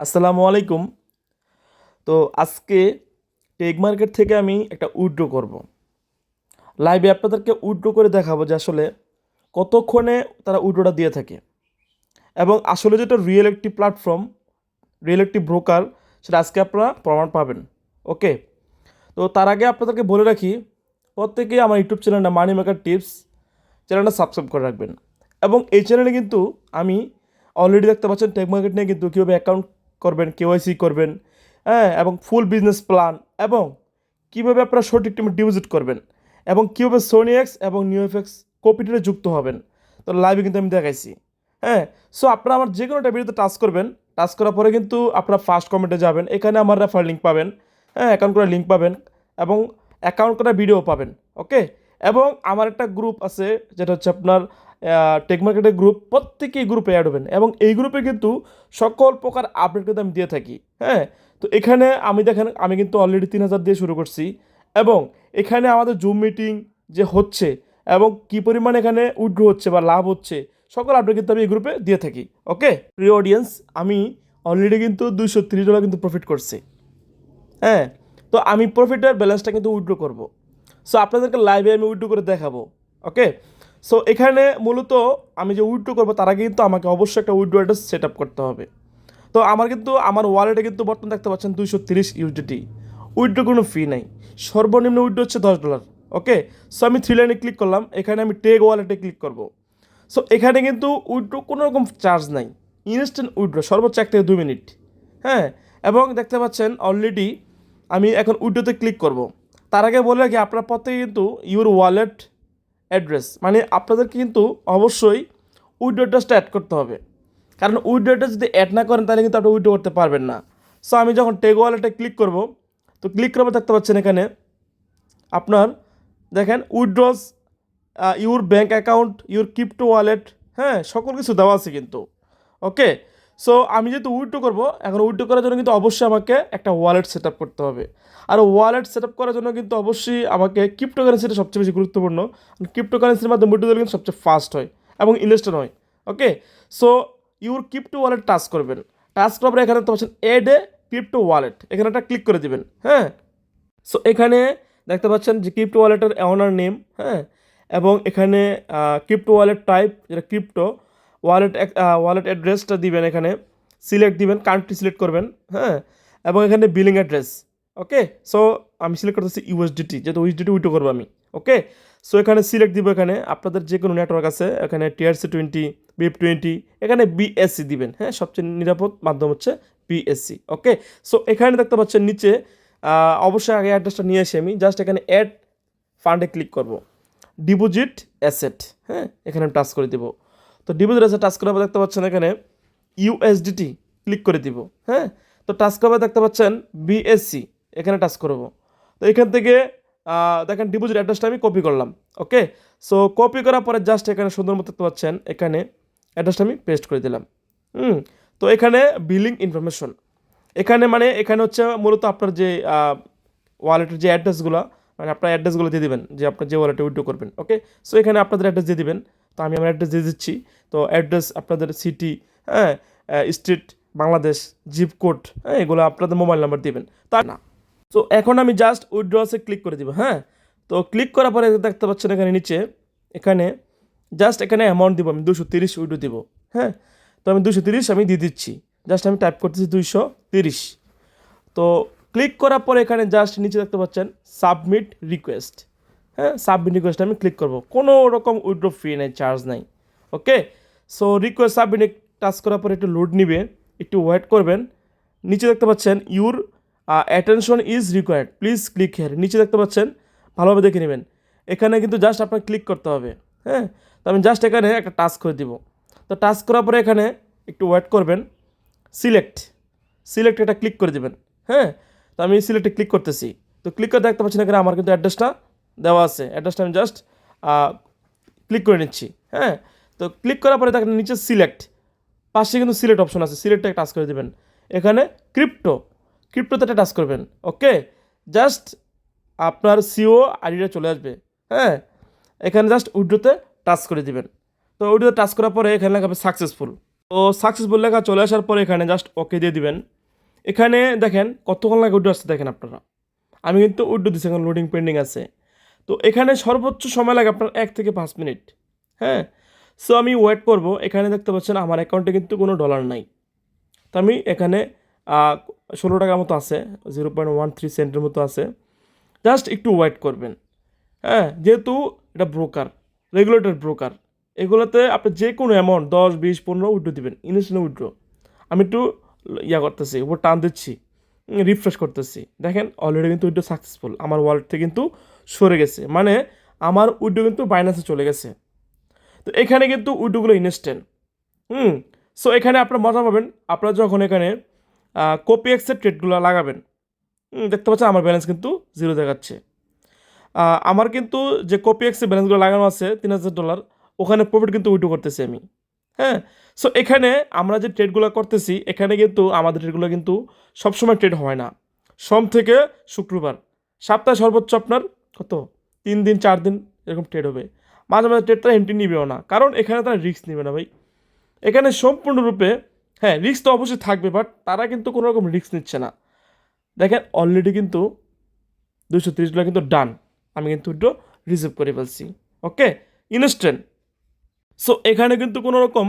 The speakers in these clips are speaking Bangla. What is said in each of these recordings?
আসসালামু আলাইকুম। তো আজকে টেক মার্কেট থেকে আমি একটা উইথড্র করব। লাইভে আপনাদেরকে উইথড্র করে দেখাবো যে আসলে কতক্ষণে তারা উইথড্রটা দিয়ে থাকে এবং আসলে যেটা রিয়েল একটি প্ল্যাটফর্ম, রিয়েল একটি ব্রোকার, সেটা আজকে আপনারা প্রমাণ পাবেন। ওকে, তো তার আগে আপনাদেরকে বলে রাখি, প্রত্যেকেই আমার ইউটিউব চ্যানেলটা মানি মেকার টিপস চ্যানেলটা সাবস্ক্রাইব করে রাখবেন। এবং এই চ্যানেলে কিন্তু আমি অলরেডি দেখতে পাচ্ছেন টেক মার্কেট নিয়ে কিন্তু কীভাবে অ্যাকাউন্ট করবেন, কেওয়াইসি করবেন, হ্যাঁ, এবং ফুল বিজনেস প্ল্যান, এবং কীভাবে আপনারা সঠিক টাইমে ডিপোজিট করবেন, এবং কীভাবে সোনি এক্স এবং নিউ এফএক্স কপিটারে যুক্ত হবেন। তো লাইভে কিন্তু আমি দেখাইছি। হ্যাঁ, সো আপনারা আমার যে কোনো একটা ভিডিওতে টাচ করবেন, টাচ করার পরে কিন্তু আপনারা ফার্স্ট কমেন্টে যাবেন, এখানে আমার রেফার লিঙ্ক পাবেন, হ্যাঁ, অ্যাকাউন্ট করার লিঙ্ক পাবেন এবং অ্যাকাউন্ট করার ভিডিও পাবেন। ওকে, এবং আমার একটা গ্রুপ আছে যেটা হচ্ছে আপনার টেক মার্কেটের গ্রুপ, প্রত্যেকেই গ্রুপে অ্যাড হবেন এবং এই গ্রুপে কিন্তু সকল প্রকার আপডেট কিন্তু আমি দিয়ে থাকি। হ্যাঁ, তো এখানে আমি কিন্তু অলরেডি 3,000 দিয়ে শুরু করছি এবং এখানে আমাদের জুম মিটিং যে হচ্ছে এবং কী পরিমাণ এখানে উইথড্র হচ্ছে বা লাভ হচ্ছে, সকল আপডেট কিন্তু আমি এই গ্রুপে দিয়ে থাকি। ওকে প্রিয় অডিয়েন্স, আমি অলরেডি কিন্তু $230 কিন্তু প্রফিট করছি। হ্যাঁ, তো আমি প্রফিটের ব্যালেন্সটা কিন্তু উইথড্র করব। সো আপনাদেরকে লাইভে আমি উইথড্র করে দেখাবো। ওকে, সো এখানে মূলত আমি যে উইথড্র করবো তার আগে কিন্তু আমাকে অবশ্যই একটা উইথড্র অ্যাড্রেস সেট আপ করতে হবে। তো আমার ওয়ালেটে কিন্তু বর্তমানে দেখতে পাচ্ছেন 230 ইউজিটি। উইথড্র কোনো ফি নাই, সর্বনিম্ন উইথড্র হচ্ছে $10। ওকে, সো আমি থ্রি লাইনে ক্লিক করলাম, এখানে আমি টেক ওয়ালেটে ক্লিক করব। সো এখানে কিন্তু উইথড্র কোনো রকম চার্জ নাই, ইনস্ট্যান্ট উইথড্র, সর্বোচ্চ 1 থেকে 2 মিনিট। হ্যাঁ, এবং দেখতে পাচ্ছেন অলরেডি আমি এখন উইথড্রোতে ক্লিক করব। তার আগে বলে রাখি, আপনার প্রত্যেকে কিন্তু ইউর ওয়ালেট অ্যাড্রেস, মানে আপনাদেরকে কিন্তু অবশ্যই উইথড্র অ্যাড্রেসটা অ্যাড করতে হবে, কারণ উইথড্র অ্যাড্রেস যদি অ্যাড না করেন তাহলে কিন্তু আপনি উইথড্র করতে পারবেন না। সো আমি যখন টেক ওয়ালেটে ক্লিক করব, তো ক্লিক করার দেখতে পাচ্ছেন এখানে আপনার দেখেন উইথড্রস, your bank account, your crypto wallet, হ্যাঁ, সকল কিছু দেওয়া আছে কিন্তু। ওকে, সো আমি যেহেতু উইথড্র করবো, এখন উইথড্র করার জন্য কিন্তু অবশ্যই আমাকে একটা ওয়ালেট সেট আপ করতে হবে। আর ওয়ালেট সেট আপ করার জন্য কিন্তু অবশ্যই আমাকে ক্রিপ্টোকারেন্সিটা সবচেয়ে বেশি গুরুত্বপূর্ণ। ক্রিপ্টোকারেন্সির মাধ্যমে উইথড্র দিলে কিন্তু সবচেয়ে ফাস্ট হয় এবং ইনস্ট্যান্ট হয়। Okay, so your crypto wallet touch করবেন, টাচ করার পরে এখানে তো পাচ্ছেন এড এ ক্রিপ্টো ওয়ালেট, এখানে একটা ক্লিক করে দিবেন। হ্যাঁ, সো এখানে দেখতে পাচ্ছেন যে ক্রিপ্টো ওয়ালেটের ওনার নেম, হ্যাঁ, এবং এখানে ক্রিপ্টো ওয়ালেট টাইপ যেটা ক্রিপ্টো ওয়ালেট, ওয়ালেট অ্যাড্রেসটা দিবেন, এখানে সিলেক্ট দিবেন, কান্ট্রি সিলেক্ট করবেন। হ্যাঁ, এবং এখানে বিলিং অ্যাড্রেস। ওকে, সো আমি সিলেক্ট করতেছি ইউএসডিটি, যেহেতু ইউএসডিটি উইথড্র করবো আমি। ওকে, সো এখানে সিলেক্ট দিব, এখানে আপনাদের যে কোনো নেটওয়ার্ক আছে, এখানে TRC20, BIP20, এখানে বিএসসি দিবেন। হ্যাঁ, সবচেয়ে নিরাপদ মাধ্যম হচ্ছে বিএসসি। ওকে, সো এখানে দেখতে পাচ্ছেন নিচে অবশ্যই আগে অ্যাড্রেসটা নিয়ে এসে আমি জাস্ট এখানে অ্যাড ফান্ডে ক্লিক করব, ডিপোজিট অ্যাসেট, হ্যাঁ, এখানে টাচ করে দিব। তো ডিপোজিট অ্যাসেট টাচ করার পর দেখতে পাচ্ছেন এখানে ইউএসডিটি ক্লিক করে দিব। হ্যাঁ, তো টাচ করার পর দেখতে পাচ্ছেন বিএসসি, এখানে টাচ করব। তো এখান থেকে দেখেন ডিপোজিট অ্যাড্রেসটা আমি কপি করলাম। ওকে, সো কপি করার পরে জাস্ট এখানে সুন্দর মতো দেখতে পাচ্ছেন এখানে অ্যাড্রেসটা আমি পেস্ট করে দিলাম। তো এখানে বিলিং ইনফরমেশন, এখানে মানে এখানে হচ্ছে মূলত আপনার যে ওয়ালেটের যে অ্যাড্রেসগুলো, মানে আপনার অ্যাড্রেসগুলো দিয়ে দিবেন যে আপনার যে ওয়ালেটে উইথড্র করবেন। ওকে, সো এখানে আপনাদের অ্যাড্রেস দিয়ে দিবেন। তো আমি আমার অ্যাড্রেস দিয়ে দিচ্ছি। তো অ্যাড্রেস আপনাদের সিটি, হ্যাঁ, স্ট্রিট, বাংলাদেশ, জিপ কোড, হ্যাঁ, এগুলো আপনাদের মোবাইল নাম্বার দিবেন, তাই না? সো এখন আমি জাস্ট উইথড্রসে ক্লিক করে দিব। হ্যাঁ, তো ক্লিক করার পরে দেখতে পাচ্ছেন এখানে নিচে, এখানে জাস্ট এখানে অ্যামাউন্ট দিব, আমি 230 উইথড্র দিব। হ্যাঁ, তো আমি 230 আমি দিয়ে দিচ্ছি, জাস্ট আমি টাইপ করতেছি 230। তো ক্লিক করার পরে এখানে জাস্ট নিচে দেখতে পাচ্ছেন সাবমিট রিকোয়েস্ট। হ্যাঁ, সাবমিট রিকোয়েস্ট আমি ক্লিক করব, কোনো রকম উইথড্র ফি নেই, চার্জ নাই। ওকে, সো রিকোয়েস্ট সাবমিট টাচ করার পরে একটু লোড নিবে, একটু ওয়েট করবেন। নিচে দেখতে পাচ্ছেন your attention is required, please click here, নিচে দেখতে পাচ্ছেন, ভালোভাবে দেখে নেবেন। এখানে কিন্তু জাস্ট আপনার ক্লিক করতে হবে। হ্যাঁ, তো আমি জাস্ট এখানে একটা টাচ করে দিব। তো টাচ করার পরে এখানে একটু ওয়েট করবেন, সিলেক্ট, সিলেক্ট এটা ক্লিক করে দেবেন। হ্যাঁ, তো আমি সিলেক্টে ক্লিক করতেছি। তো ক্লিক করে দেখতে পাচ্ছেন এখানে আমার কিন্তু অ্যাড্রেসটা দেওয়া আছে, অ্যাড্রেসটা আমি জাস্ট ক্লিক করে নিচ্ছি। হ্যাঁ, তো ক্লিক করার পরে দেখেন নিচে সিলেক্ট, পাশে কিন্তু সিলেক্ট অপশন আছে, সিলেক্টে টাচ করে দেবেন। এখানে ক্রিপ্টোতে টাচ করবেন। ওকে, জাস্ট আপনার সিও আইডিটা চলে আসবে। হ্যাঁ, এখানে জাস্ট উইথড্রোতে টাচ করে দিবেন। তো উইথড্রোতে টাচ করার পরে এখানে লেখা হবে সাকসেসফুল। তো সাকসেসফুল লেখা চলে আসার পরে এখানে জাস্ট ওকে দিয়ে দিবেন। এখানে দেখেন কতক্ষণ লাগে উইড্রো আসতে দেখেন আপনারা। আমি কিন্তু উইড্রো দিচ্ছি, এখন লোডিং পেন্ডিং আছে। তো এখানে সর্বোচ্চ সময় লাগে আপনার 1 থেকে 5 মিনিট। হ্যাঁ, সো আমি ওয়েট করব। এখানে দেখতে পাচ্ছেন আমার অ্যাকাউন্টে কিন্তু কোনো ডলার নাই। তো আমি এখানে 16 টাকার মতো আছে, 0.13 সেন্টের মতো আছে। জাস্ট একটু ওয়েট করবেন। হ্যাঁ, যেহেতু এটা ব্রোকার, রেগুলেটর ব্রোকার, এগুলোতে আপনি যে কোনো অ্যামাউন্ট 10, 20, 15 উইড্রো দিবেন, ইনস্ট্যান্ট উইড্রো। আমি একটু করতেছি, উপর টান দিচ্ছি, রিফ্রেশ করতেছি, দেখেন অলরেডি কিন্তু উইড্রো সাকসেসফুল। আমার ওয়ালেট থেকে কিন্তু সরে গেছে, মানে আমার উইড্রো কিন্তু বাইন্যান্সে চলে গেছে। তো এখানে কিন্তু উইড্রোগুলো ইনস্ট্যান্ট। হুম সো এখানে আপনারা মজা পাবেন আপনারা যখন এখানে কোপিএক্সের ট্রেডগুলো লাগাবেন। দেখতে পাচ্ছেন আমার ব্যালেন্স কিন্তু জিরো দেখাচ্ছে। আমার কিন্তু যে কোপিএক্সের ব্যালেন্সগুলো লাগানো আছে $3000, ওখানে প্রফিট কিন্তু উইড্রো করতেছি আমি। হ্যাঁ, সো এখানে আমরা যে ট্রেডগুলো করতেছি, এখানে কিন্তু আমাদের ট্রেডগুলো কিন্তু সবসময় ট্রেড হয় না। সোম থেকে শুক্রবার, সপ্তাহে সর্বোচ্চ আপনার কত 3 দিন 4 দিন এরকম ট্রেড হবে। মাঝে মাঝে ট্রেডটা এমটি নিবেও না, কারণ এখানে তারা রিস্ক নেবে না ভাই। এখানে সম্পূর্ণরূপে, হ্যাঁ রিস্ক তো অবশ্যই থাকবে, বাট তারা কিন্তু কোনো রকম রিস্ক নিচ্ছে না। দেখেন অলরেডি কিন্তু $230 কিন্তু ডান। আমি কিন্তু একটু রিসিভ করে ফেলছি। ওকে, ইনস্ট্যান্ট। সো এখানে কিন্তু কোনো রকম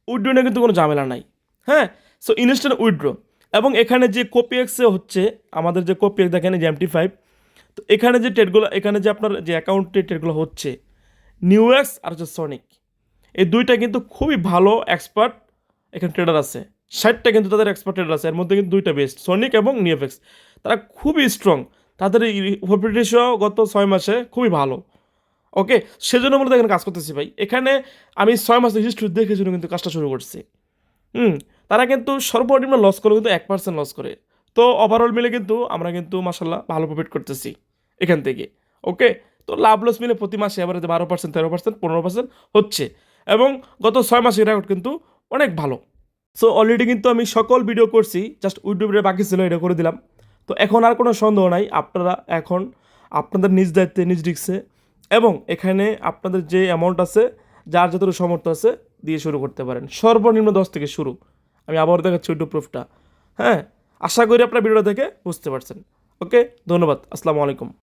উইড্রো নিয়ে কিন্তু কোনো ঝামেলা নাই। হ্যাঁ, সো ইনস্ট্যান্ট উইড্রো। এবং এখানে যে কোপিএক্সে হচ্ছে, আমাদের যে কোপিএক্স দেখেন যে MT5, তো এখানে যে ট্রেডগুলো, এখানে যে আপনার যে অ্যাকাউন্টে ট্রেডগুলো হচ্ছে, নিউএক্স আর হচ্ছে সনিক, এই দুইটা কিন্তু খুবই ভালো এক্সপার্ট এখানে ট্রেডার আছে। 60টা কিন্তু তাদের এক্সপার্ট ট্রেডার আছে, এর মধ্যে কিন্তু দুইটা বেস্ট, সনিক এবং নিউএক্স। তারা খুবই স্ট্রং, তাদের এই প্রফিট রেশিও গত 6 মাসে খুবই ভালো। ওকে, সেজন্য মূলত এখানে কাজ করতেছি ভাই। এখানে আমি 6 মাসের হিস্ট্রি দেখে শুনে কিন্তু কাজটা শুরু করছি। তারা কিন্তু সর্বনিম্ন লস করে কিন্তু 1% লস করে। তো ওভারঅল মিলে কিন্তু আমরা কিন্তু মাসাল্লাহ ভালো প্রফিট করতেছি এখান থেকে। ওকে, তো লাভ লস মিলে প্রতি মাসে এবারে 12%, 13%, 15% হচ্ছে। এবং গত 6 মাসের রেকর্ড কিন্তু অনেক ভালো। সো অলরেডি কিন্তু আমি সকল ভিডিও করছি, জাস্ট ইউটিউবে বাকি ছিল, এটা করে দিলাম। তো এখন আর কোনো সন্দেহ নাই, আপনারা এখন আপনাদের নিজ দায়িত্বে নিজ রিস্কে, এবং এখানে আপনাদের যে অ্যামাউন্ট আছে, যার যতটুকু সামর্থ্য আছে দিয়ে শুরু করতে পারেন। সর্বনিম্ন 10 থেকে শুরু। আমি আবার দেখাচ্ছি ইউটিউব প্রুফটা। হ্যাঁ, আশা করি আপনার ভিডিওটা দেখে বুঝতে পারছেন। ওকে, ধন্যবাদ। আসসালামু আলাইকুম।